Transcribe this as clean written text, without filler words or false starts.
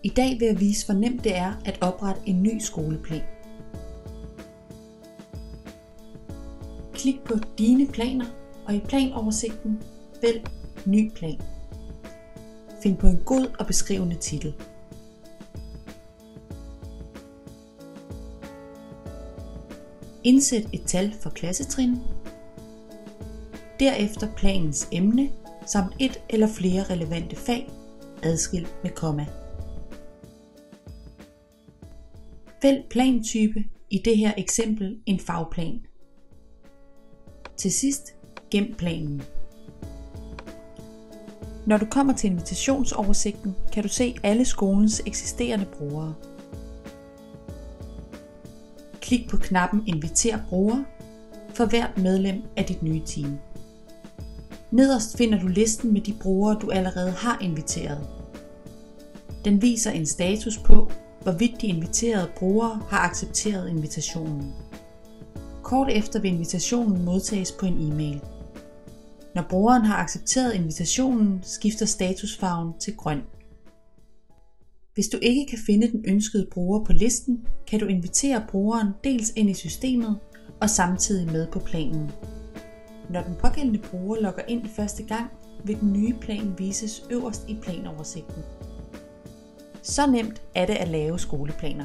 I dag vil jeg vise, hvor nemt det er at oprette en ny skoleplan. Klik på Dine planer, og i planoversigten vælg Ny plan. Find på en god og beskrivende titel. Indsæt et tal for klassetrin. Derefter planens emne samt et eller flere relevante fag adskilt med komma. Vælg plantype, i det her eksempel en fagplan. Til sidst, gem planen. Når du kommer til invitationsoversigten, kan du se alle skolens eksisterende brugere. Klik på knappen Inviter brugere for hvert medlem af dit nye team. Nederst finder du listen med de brugere, du allerede har inviteret. Den viser en status på, hvorvidt de inviterede brugere har accepteret invitationen. Kort efter vil invitationen modtages på en e-mail. Når brugeren har accepteret invitationen, skifter statusfarven til grøn. Hvis du ikke kan finde den ønskede bruger på listen, kan du invitere brugeren dels ind i systemet og samtidig med på planen. Når den pågældende bruger logger ind første gang, vil den nye plan vises øverst i planoversigten. Så nemt er det at lave skoleplaner.